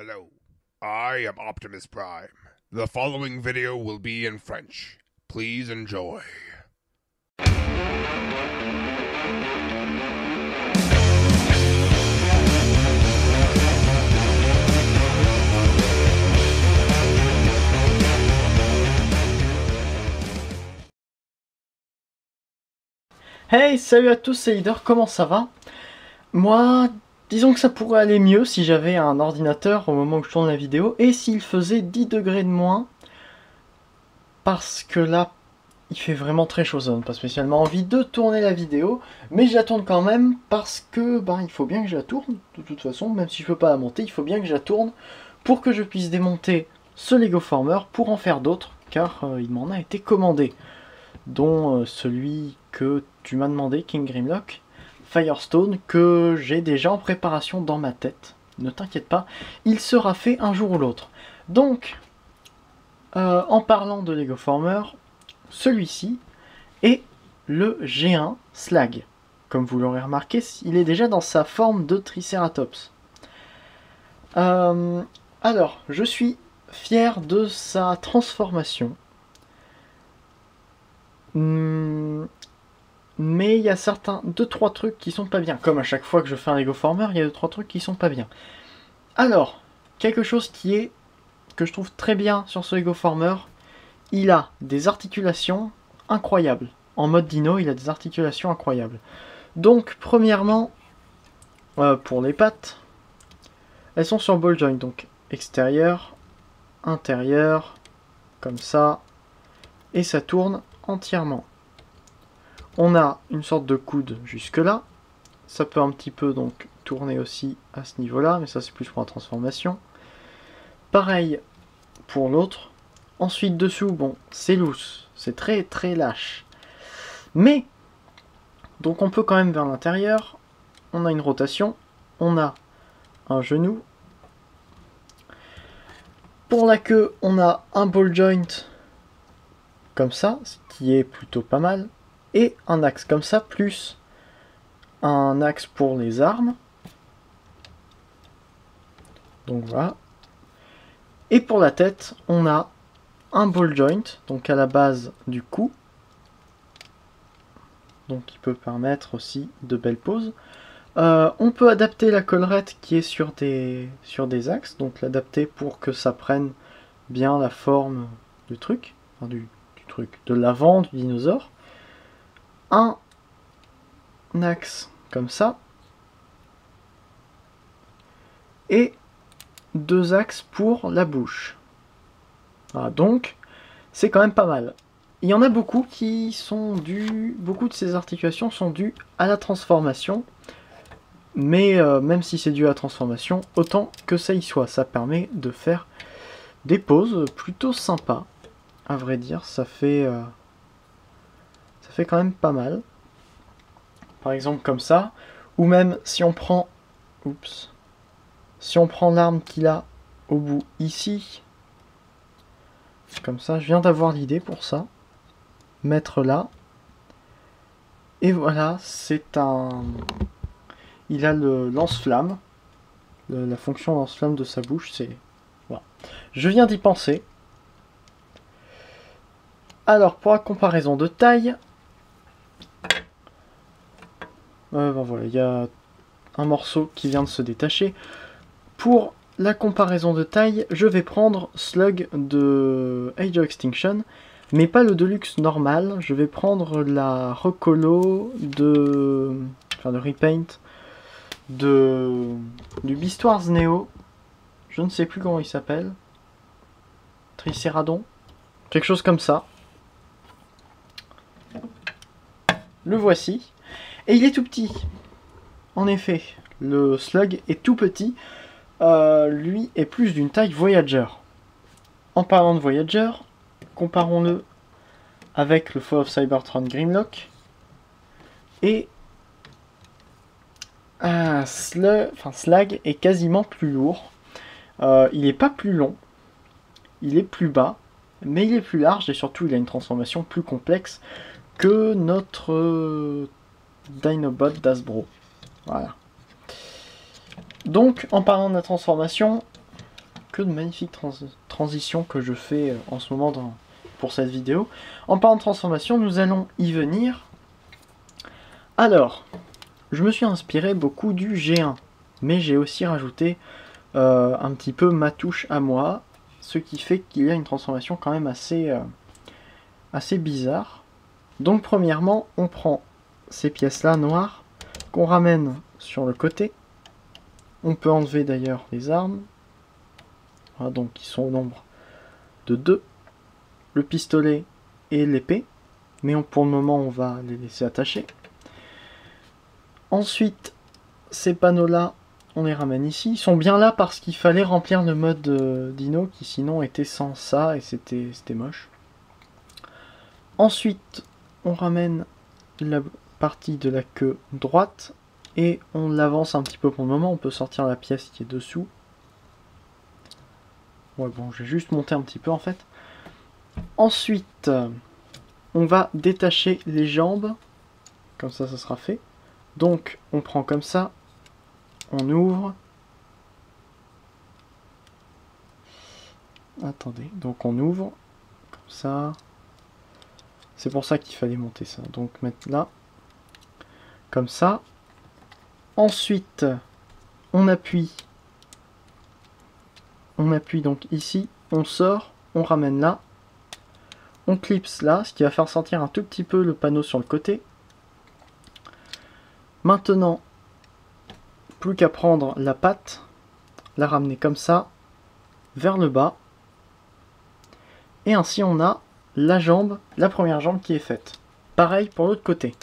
Hello, I am Optimus Prime. The following video will be in French. Please enjoy. Hey, salut à tous, c'est Leader, comment ça va? Moi, disons que ça pourrait aller mieux si j'avais un ordinateur au moment où je tourne la vidéo et s'il faisait 10 degrés de moins, parce que là, il fait vraiment très chaud, ça donne pas spécialement envie de tourner la vidéo, mais je la tourne quand même parce que, il faut bien que je la tourne, de toute façon, même si je peux pas la monter, il faut bien que je la tourne pour que je puisse démonter ce Lego Former pour en faire d'autres, car il m'en a été commandé, dont celui que tu m'as demandé, King Grimlock, Firestone, que j'ai déjà en préparation dans ma tête. Ne t'inquiète pas, il sera fait un jour ou l'autre. Donc, en parlant de Lego Former, celui-ci est le G1 Slag. Comme vous l'aurez remarqué, il est déjà dans sa forme de Triceratops. Alors, je suis fier de sa transformation. Mais il y a certains 2-3 trucs qui sont pas bien. Comme à chaque fois que je fais un Lego Former, il y a 2-3 trucs qui sont pas bien. Alors, quelque chose que je trouve très bien sur ce Lego Former, il a des articulations incroyables. En mode dino, il a des articulations incroyables. Donc, premièrement, pour les pattes, elles sont sur ball joint. Donc, extérieur, intérieur, comme ça, et ça tourne entièrement. On a une sorte de coude jusque là. Ça peut un petit peu donc tourner aussi à ce niveau-là, mais ça c'est plus pour la transformation. Pareil pour l'autre. Ensuite dessous, bon, c'est loose, c'est très très lâche. Mais, donc on peut quand même vers l'intérieur. On a une rotation, on a un genou. Pour la queue, on a un ball joint comme ça, ce qui est plutôt pas mal. Et un axe comme ça, plus un axe pour les armes. Donc voilà. Et pour la tête, on a un ball joint, donc à la base du cou. Donc qui peut permettre aussi de belles poses. On peut adapter la collerette qui est sur des axes, donc l'adapter pour que ça prenne bien la forme du truc, enfin, du truc, de l'avant du dinosaure. Un axe comme ça. Et 2 axes pour la bouche. Voilà, donc, c'est quand même pas mal. Il y en a beaucoup qui sont dus... Beaucoup de ces articulations sont dues à la transformation. Mais même si c'est dû à la transformation, autant que ça y soit. Ça permet de faire des poses plutôt sympas. À vrai dire, ça fait quand même pas mal. Par exemple comme ça. Ou même si on prend... Oups. Si on prend l'arme qu'il a au bout ici, comme ça, je viens d'avoir l'idée pour ça. Mettre là. Et voilà, c'est un... Il a le lance-flamme. La fonction lance-flamme de sa bouche, c'est... Voilà. Je viens d'y penser. Alors, pour la comparaison de taille... voilà, il y a un morceau qui vient de se détacher. Pour la comparaison de taille, je vais prendre Slug de Age of Extinction, mais pas le Deluxe normal. Je vais prendre la Recolo de... Enfin, le Repaint du Beast Wars Neo. Je ne sais plus comment il s'appelle. Triceradon. Quelque chose comme ça. Le voici. Et il est tout petit. En effet, le Slug est tout petit. Lui est plus d'une taille Voyager. En parlant de Voyager, comparons-le avec le Fall of Cybertron Grimlock. Et Slag est quasiment plus lourd. Il n'est pas plus long, il est plus bas, mais il est plus large et surtout il a une transformation plus complexe que notre Dinobot d'Hasbro. Voilà. Donc, en parlant de la transformation, que de magnifiques transitions que je fais en ce moment pour cette vidéo. En parlant de transformation, nous allons y venir. Alors, je me suis inspiré beaucoup du G1, mais j'ai aussi rajouté un petit peu ma touche à moi, ce qui fait qu'il y a une transformation quand même assez bizarre. Donc premièrement, on prend ces pièces-là noires, qu'on ramène sur le côté. On peut enlever d'ailleurs les armes. Voilà, donc ils sont au nombre de 2. Le pistolet et l'épée. Mais pour le moment, on va les laisser attacher. Ensuite, ces panneaux-là, on les ramène ici. Ils sont bien là parce qu'il fallait remplir le mode dino qui sinon était sans ça et c'était moche. Ensuite, on ramène la partie de la queue droite et on l'avance un petit peu pour le moment. On peut sortir la pièce qui est dessous. Ouais, bon, j'ai juste monté un petit peu en fait. Ensuite, on va détacher les jambes. Comme ça, ça sera fait. Donc, on prend comme ça. On ouvre. Attendez, donc on ouvre. Comme ça. C'est pour ça qu'il fallait monter ça. Donc, mettre là. Comme ça. Ensuite, on appuie. On appuie donc ici. On sort. On ramène là. On clipse là, ce qui va faire sortir un tout petit peu le panneau sur le côté. Maintenant, plus qu'à prendre la patte, la ramener comme ça, vers le bas. Et ainsi on a la jambe, la première jambe qui est faite. Pareil pour l'autre côté.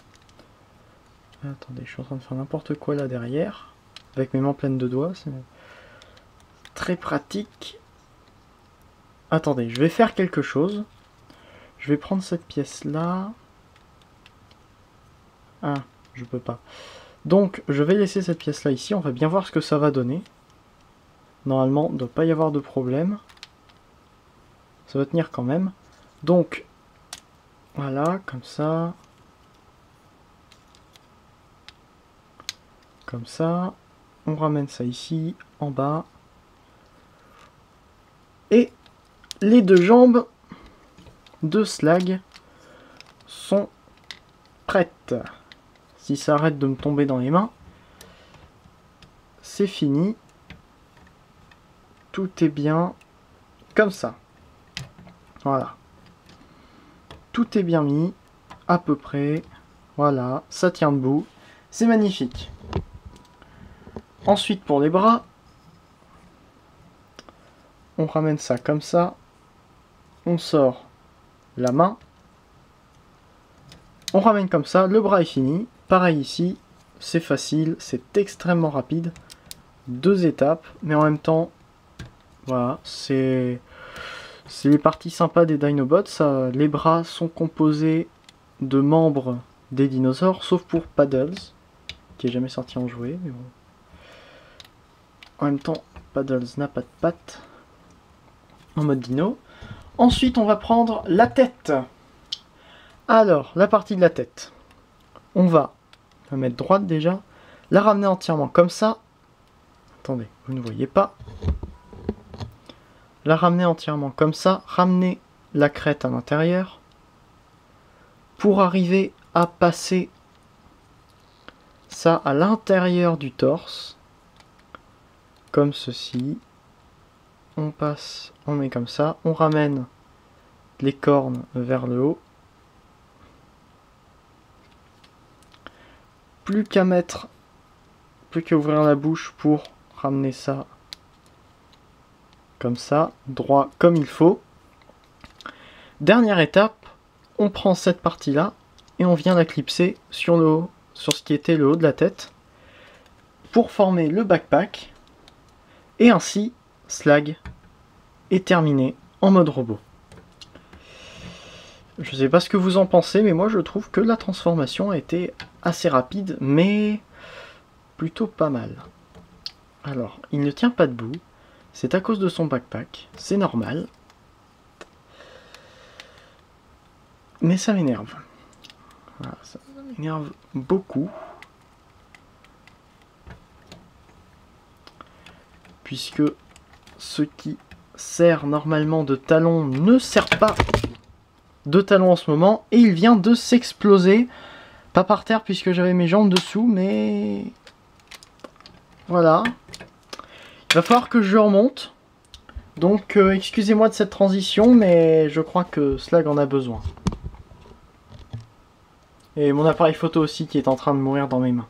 Attendez, je suis en train de faire n'importe quoi là derrière. Avec mes mains pleines de doigts, c'est très pratique. Attendez, je vais faire quelque chose. Je vais prendre cette pièce-là. Ah, je peux pas. Donc, je vais laisser cette pièce-là ici. On va bien voir ce que ça va donner. Normalement, il ne doit pas y avoir de problème. Ça va tenir quand même. Donc, voilà, comme ça. Comme ça. On ramène ça ici, en bas. Et les deux jambes de Slag sont prêtes. Si ça arrête de me tomber dans les mains, c'est fini. Tout est bien comme ça. Voilà. Tout est bien mis, à peu près. Voilà, ça tient debout. C'est magnifique. Ensuite, pour les bras, on ramène ça comme ça. On sort la main. On ramène comme ça, le bras est fini. Pareil ici, c'est facile, c'est extrêmement rapide. 2 étapes, mais en même temps, voilà, c'est les parties sympas des Dinobots. Ça, les bras sont composés de membres des dinosaures, sauf pour Paddles, qui est jamais sorti en jouet. Mais bon. En même temps, Paddles n'a pas de pattes en mode dino. Ensuite, on va prendre la tête. Alors, la partie de la tête. On va la mettre droite déjà. La ramener entièrement comme ça. Attendez, vous ne voyez pas. La ramener entièrement comme ça. Ramener la crête à l'intérieur. Pour arriver à passer ça à l'intérieur du torse. Comme ceci. On passe, on met comme ça. On ramène les cornes vers le haut. Plus qu'à ouvrir la bouche pour ramener ça comme ça, droit comme il faut. Dernière étape, on prend cette partie-là et on vient la clipser sur le haut, sur ce qui était le haut de la tête, pour former le backpack. Et ainsi, Slag est terminé en mode robot. Je sais pas ce que vous en pensez, mais moi je trouve que la transformation a été assez rapide, mais plutôt pas mal. Alors, il ne tient pas debout, c'est à cause de son backpack, c'est normal. Mais ça m'énerve. Voilà, ça m'énerve beaucoup. Puisque ce qui sert normalement de talon ne sert pas de talon en ce moment. Et il vient de s'exploser. Pas par terre puisque j'avais mes jambes dessous, mais... Voilà. Il va falloir que je remonte. Donc excusez-moi de cette transition, mais je crois que Slag en a besoin. Et mon appareil photo aussi qui est en train de mourir dans mes mains.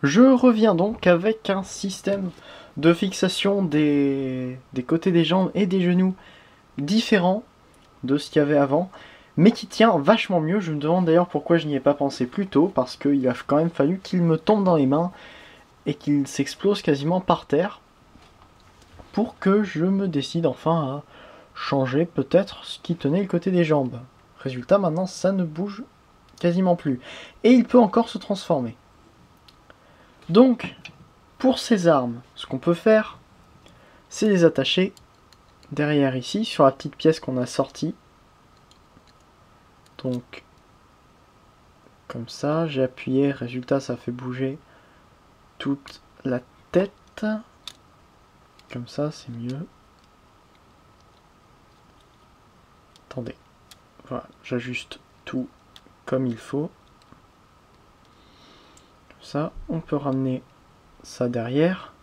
Je reviens donc avec un système de fixation des côtés des jambes et des genoux différent de ce qu'il y avait avant, mais qui tient vachement mieux. Je me demande d'ailleurs pourquoi je n'y ai pas pensé plus tôt, parce qu'il a quand même fallu qu'il me tombe dans les mains et qu'il s'explose quasiment par terre pour que je me décide enfin à changer peut-être ce qui tenait le côté des jambes. Résultat, maintenant ça ne bouge quasiment plus. Et il peut encore se transformer. Donc, pour ces armes, ce qu'on peut faire, c'est les attacher derrière ici, sur la petite pièce qu'on a sortie. Donc, comme ça, j'ai appuyé, résultat ça fait bouger toute la tête. Comme ça, c'est mieux. Attendez, voilà, j'ajuste tout comme il faut. Comme ça, on peut ramener ça derrière.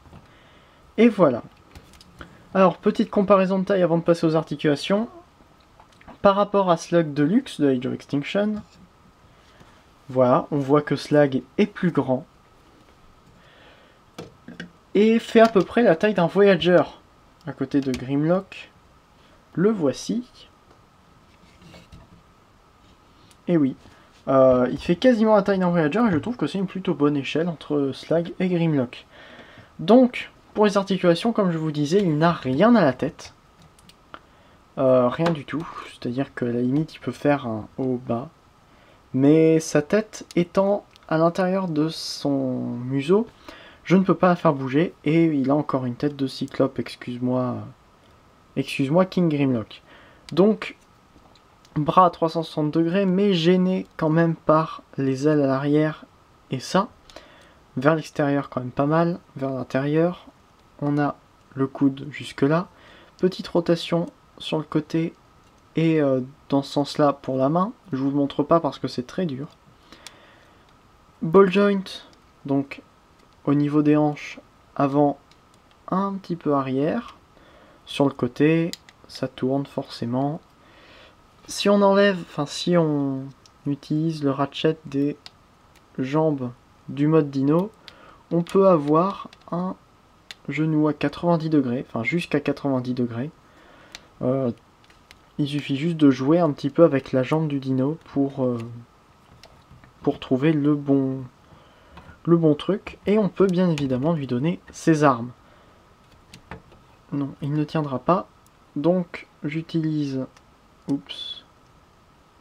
Et voilà. Alors, petite comparaison de taille avant de passer aux articulations. Par rapport à Slug Deluxe de Age of Extinction, voilà, on voit que Slag est plus grand. Et fait à peu près la taille d'un Voyager. À côté de Grimlock, le voici. Et oui, il fait quasiment la taille d'un Voyager et je trouve que c'est une plutôt bonne échelle entre Slag et Grimlock. Donc, pour les articulations, comme je vous disais, il n'a rien à la tête. Rien du tout, c'est-à-dire que à la limite il peut faire un haut-bas. Mais sa tête étant à l'intérieur de son museau, je ne peux pas la faire bouger. Et il a encore une tête de cyclope, excuse-moi King Grimlock. Donc, bras à 360 degrés, mais gêné quand même par les ailes à l'arrière. Et ça, vers l'extérieur quand même pas mal, vers l'intérieur, on a le coude jusque là. Petite rotation sur le côté et dans ce sens là pour la main, je vous le montre pas parce que c'est très dur. Ball joint, donc au niveau des hanches, avant un petit peu arrière, sur le côté, ça tourne forcément. Si on enlève, enfin si on utilise le ratchet des jambes du mode dino, on peut avoir un genou à 90 degrés, enfin jusqu'à 90 degrés. Il suffit juste de jouer un petit peu avec la jambe du dino pour trouver le bon truc. Et on peut bien évidemment lui donner ses armes. Non, il ne tiendra pas. Donc j'utilise... Oups.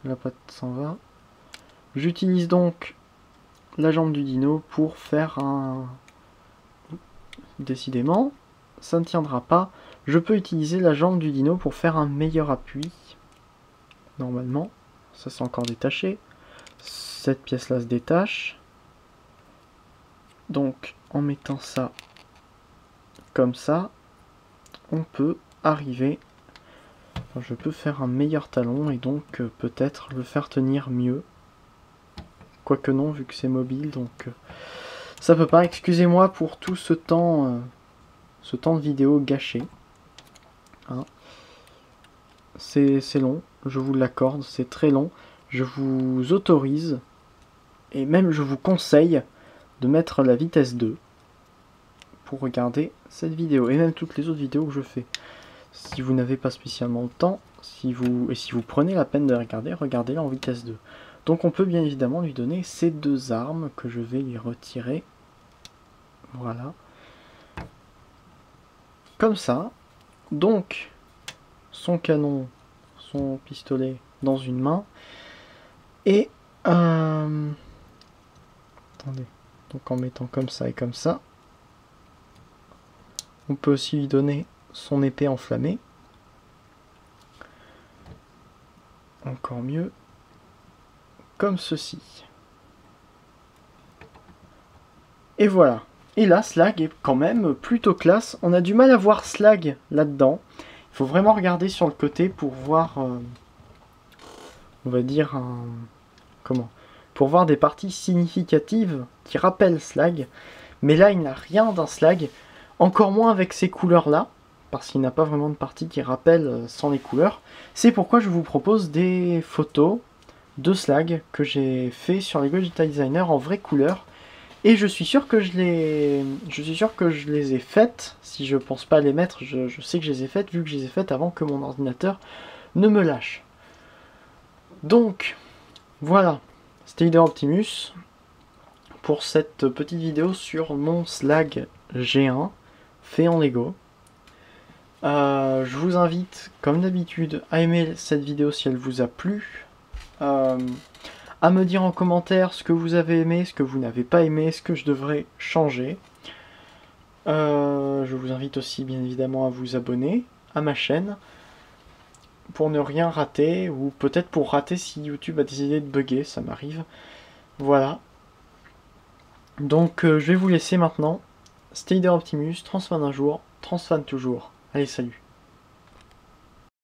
La patte s'en va. J'utilise donc la jambe du dino pour faire un... Décidément, ça ne tiendra pas. Je peux utiliser la jambe du dino pour faire un meilleur appui. Normalement, ça c'est encore détaché. Cette pièce-là se détache. Donc, en mettant ça comme ça, on peut arriver... Enfin, je peux faire un meilleur talon et donc peut-être le faire tenir mieux. Quoique non, vu que c'est mobile, donc ça peut pas. Excusez-moi pour tout ce temps de vidéo gâché. Hein. C'est long, je vous l'accorde, c'est très long. Je vous autorise, et même je vous conseille, de mettre la vitesse 2 pour regarder cette vidéo, et même toutes les autres vidéos que je fais. Si vous n'avez pas spécialement le temps, si vous prenez la peine de regarder, regardez-la en vitesse 2. Donc on peut bien évidemment lui donner ces deux armes que je vais lui retirer. Voilà. Comme ça. Donc, son canon, son pistolet dans une main. Et... attendez. Donc en mettant comme ça et comme ça. On peut aussi lui donner son épée enflammée. Encore mieux. Comme ceci. Et voilà. Et là, Slag est quand même plutôt classe. On a du mal à voir Slag là-dedans. Il faut vraiment regarder sur le côté pour voir, on va dire, pour voir des parties significatives qui rappellent Slag. Mais là, il n'a rien d'un Slag, encore moins avec ces couleurs-là, parce qu'il n'a pas vraiment de partie qui rappelle sans les couleurs. C'est pourquoi je vous propose des photos de Slag que j'ai fait sur Lego Digital Designer en vraie couleur. Et je suis sûr que je les ai faites. Si je pense pas les mettre, je sais que je les ai faites, vu que je les ai faites avant que mon ordinateur ne me lâche. Donc, voilà, c'était Leader Optimus pour cette petite vidéo sur mon Slag G1 fait en Lego. Je vous invite, comme d'habitude, à aimer cette vidéo si elle vous a plu. À me dire en commentaire ce que vous avez aimé, ce que vous n'avez pas aimé, ce que je devrais changer. Je vous invite aussi bien évidemment à vous abonner à ma chaîne pour ne rien rater, ou peut-être pour rater si YouTube a décidé de bugger, ça m'arrive. Voilà. Donc je vais vous laisser maintenant. C'était Leader Optimus, transfan un jour, transfan toujours. Allez, salut.